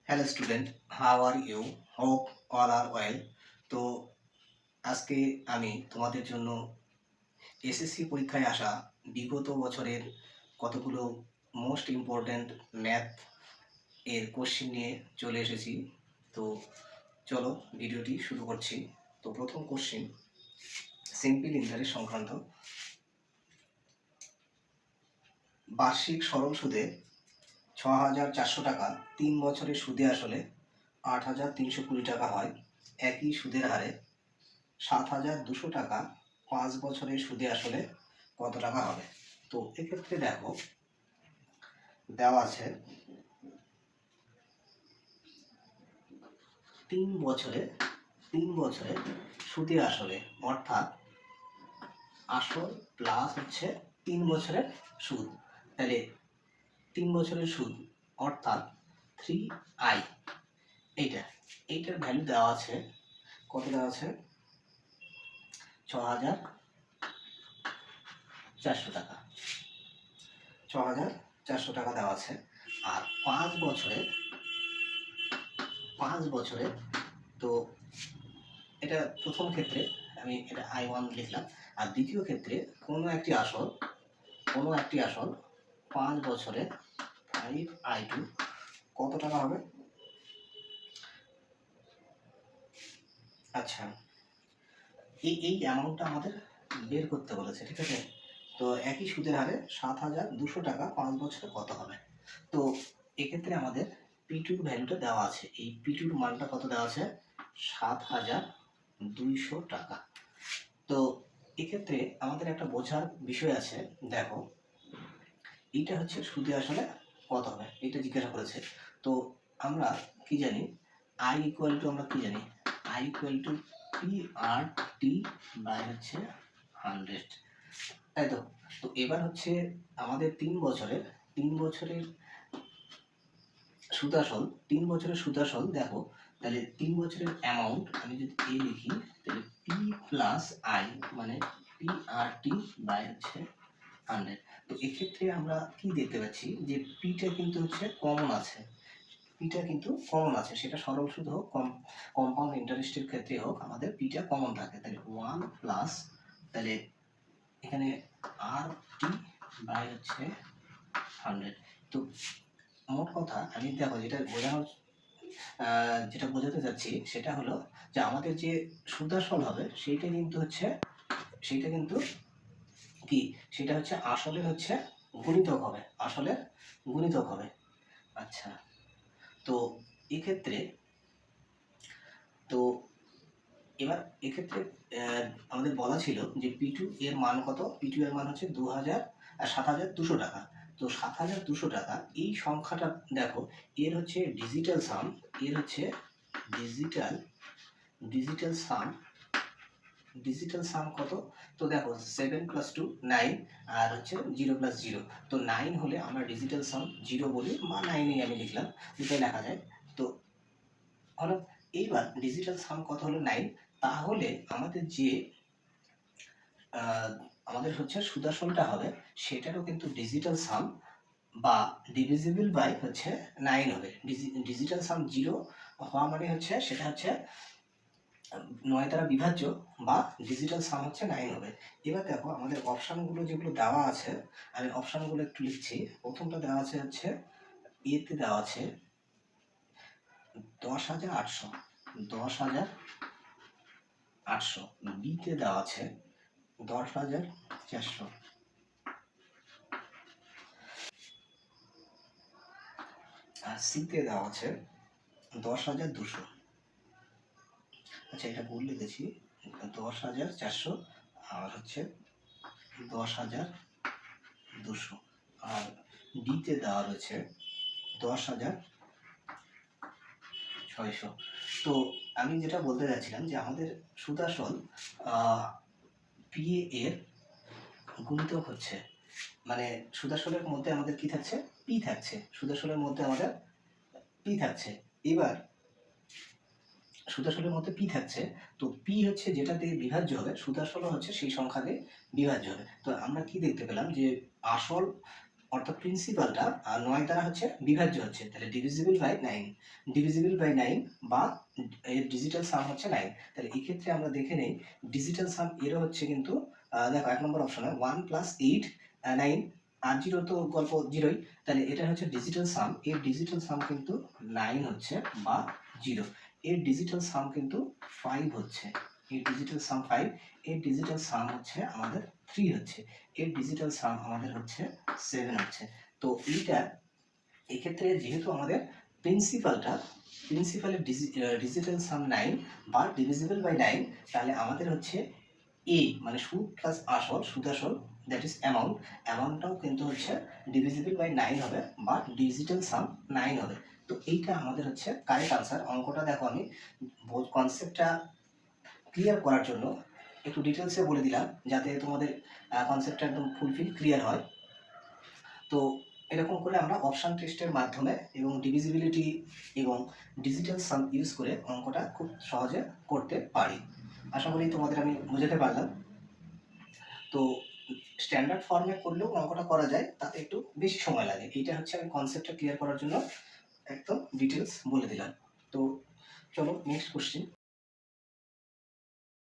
Hello student, how are you? Hope all are well. তো আজকে আমি তোমাদের জন্য এসএসসি পরীক্ষায় আসা বিগত বছরের কতগুলো মোস্ট ইম্পর্ট্যান্ট ম্যাথ এর কোশ্চেন নিয়ে চলে এসেছি। তো চলো ভিডিওটি শুরু করছি। তো প্রথম কোশ্চেন সিম্পল ইন্টারেস্ট সংক্রান্ত। বার্ষিক সরল সুদে ৬,৪০০ টাকা ৩ বছরের সুদে আসলে ৮,৩২০ টাকা হয়। একই সুদের হারে ৭,২০০ টাকা ৫ বছরের সুদে আসলে কত টাকা হবে? তো এক্ষেত্রে দেখো দেওয়া আছে ৩ বছরে সুদে আসলে, অর্থাৎ আসল প্লাস হচ্ছে 3 বছরের সুদ। তাহলে 3 বছরের সুদ অর্থাৎ 3i, এইটার ভ্যালু দেওয়া আছে। কত দেওয়া আছে? ৬,৪০০ টাকা। ৬,৪০০ টাকা দেওয়া আছে। আর 5 বছরে তো এটা প্রথম ক্ষেত্রে আমি এটা I1 লিখলাম। আর দ্বিতীয় ক্ষেত্রে কোনো একটি আসল 5 বছরে 5i2 কত টাকা হবে? আচ্ছা, এই অ্যামাউন্টটা আমাদের বের করতে বলেছে, ঠিক আছে? তো একই সুদের হারে ৭,২০০ টাকা 5 বছরে কত হবে? তো এক্ষেত্রে আমাদের P2 ভ্যালুটা দেওয়া আছে। এই P2 মানটা কত দেওয়া আছে? ৭,২০০ টাকা। তো এক্ষেত্রে আমাদের একটা বোঝার বিষয় আছে। দেখো, এইটা হচ্ছে সুদে আসলে কত হবে এটা জিজ্ঞাসা করেছে। তো আমরা কি জানি? I ইকুয়াল টু, আমরা কি জানি? I equal to PR/T by হচ্ছে 100, তাই তো? তো এবার হচ্ছে আমাদের 3 বছরের সুদাসল, 3 বছরের সুদাসল দেখো। তাহলে 3 বছরের অ্যামাউন্ট আমি যদি এ লিখি, তাহলে P প্লাস I মানে PR/T বাই হচ্ছে 100। তো এক্ষেত্রে আমরা কি দেখতে পাচ্ছি যে পিটা কিন্তু হচ্ছে কমন আছে। সেটা সরল সুদ হোক, কম্পাউন্ড ইন্টারেস্টের ক্ষেত্রে হোক, আমাদের পিটা কমন থাকে। তাহলে 1 প্লাস, তাহলে এখানে R/T বাই হচ্ছে 100। তো মোট কথা আমি দেখো যেটা বোঝাতে চাচ্ছি সেটা হলো যে আমাদের যে সুদাসল হবে সেটা কিন্তু কি, সেটা হচ্ছে আসলের গুণিতক হবে। আচ্ছা, তো এক্ষেত্রে তো এবার এক্ষেত্রে আমাদের বলা ছিল যে P2 এর মান কত? P2 এর মান হচ্ছে 7,200 টাকা। তো 7,200 টাকা এই সংখ্যাটা দেখো, এর হচ্ছে ডিজিটাল সাম, এর হচ্ছে ডিজিটাল ডিজিটাল সাম ডিজিটাল সাম কত? তো দেখো 7 + 2 9, আর হচ্ছে 0 + 0। তো 9 হলে আমরা ডিজিটাল সাম 0 বলি, বা 9ই আমি লিখলাম, দুটোই লেখা যায়। তো হলো, এইবার ডিজিটাল সাম কত হলো? 9। তাহলে আমাদের যে আমাদের হচ্ছে সুদাসলটা হবে সেটারও কিন্তু ডিজিটাল সাম বা ডিভিজিবল বাই হচ্ছে 9 হবে। ডিজিটাল সাম 0 হওয়া মানে হচ্ছে সেটা হচ্ছে 9 দ্বারা বিভাজ্য, বা ডিজিটাল সাম হচ্ছে 9 হবে। এবার দেখো আমাদের অপশানগুলো যেগুলো দেওয়া আছে, আমি অপশানগুলো একটু লিখছি। প্রথমটা দেওয়া আছে হচ্ছে এতে দেওয়া আছে 10,800, 10,800। বিতে দেওয়া আছে 10,400, আর সিতে দেওয়া আছে 10,200। আচ্ছা, এটা ভুল লিখেছি, 10,400 আর হচ্ছে 10,200। আর ডিতে দেওয়া রয়েছে 10,600। তো আমি যেটা বলতে চাচ্ছিলাম যে আমাদের সুদাসল পিএ এর গুণিতক হচ্ছে, মানে সুদাসলের মধ্যে আমাদের কি থাকছে? পি থাকছে। সুদাসলের মধ্যে আমাদের পি থাকছে। এবার সুদাসলের মধ্যে পি থাকছে, তো পি হচ্ছে যেটা দিয়ে বিভাজ্য হবে, সুদাসল হচ্ছে সেই সংখ্যা দিয়ে বিভাজ্য হবে। তো আমরা কি দেখতে পেলাম যে আসল অর্থাৎ প্রিন্সিপালটা 9 দ্বারা হচ্ছে বিভাজ্য হচ্ছে, তাহলে ডিভিজিবল বাই 9, ডিভিজিবল বাই 9 বা এর ডিজিটাল সাম হচ্ছে 9। তাহলে এই ক্ষেত্রে আমরা দেখে নেই ডিজিটাল সাম এরও হচ্ছে কিন্তু দেখো 1 নম্বর অপশনে 1 + 8 9 আর 0 তো গল্প 0ই, তাহলে এটা হচ্ছে ডিজিটাল সাম, এর ডিজিটাল সাম কিন্তু 9 হচ্ছে বা 0, এর ডিজিটাল সাম কিন্তু 5 হচ্ছে, এর ডিজিটাল সাম 5, এর ডিজিটাল সাম হচ্ছে আমাদের 3 হচ্ছে, এর ডিজিটাল সাম আমাদের হচ্ছে 7 হচ্ছে। তো এইটা এক্ষেত্রে যেহেতু আমাদের প্রিন্সিপালের ডিজিটাল সাম 9 বা ডিভিজিবল বাই 9, তাহলে আমাদের হচ্ছে এ মানে সুদ প্লাস আসল, সুদ আসল দ্যাট ইজ অ্যামাউন্টটাও কিন্তু হচ্ছে ডিভিজিবল বাই 9 হবে বা ডিজিটাল সাম 9 হবে। তো এইটা আমাদের হচ্ছে কারেক্ট আনসার। অঙ্কটা দেখো আমি কনসেপ্টটা ক্লিয়ার করার জন্য একটু ডিটেলসে বলে দিলাম যাতে তোমাদের কনসেপ্টটা একদম ফুলফিল ক্লিয়ার হয়। তো এরকম করে আমরা অপশন টেস্টের মাধ্যমে এবং ডিভিজিবিলিটি এবং ডিজিটাল সাম ইউজ করে অঙ্কটা খুব সহজে করতে পারি। আশা করি তোমাদের আমি বোঝাতে পারলাম। তো স্ট্যান্ডার্ড ফর্মে করলেও অঙ্কটা করা যায়, তাতে একটু বেশি সময় লাগে। এইটা হচ্ছে আমি কনসেপ্টটা ক্লিয়ার করার জন্য একদম ডিটেলস বলে দিলাম। তো চলো নেক্সট কোশ্চেন।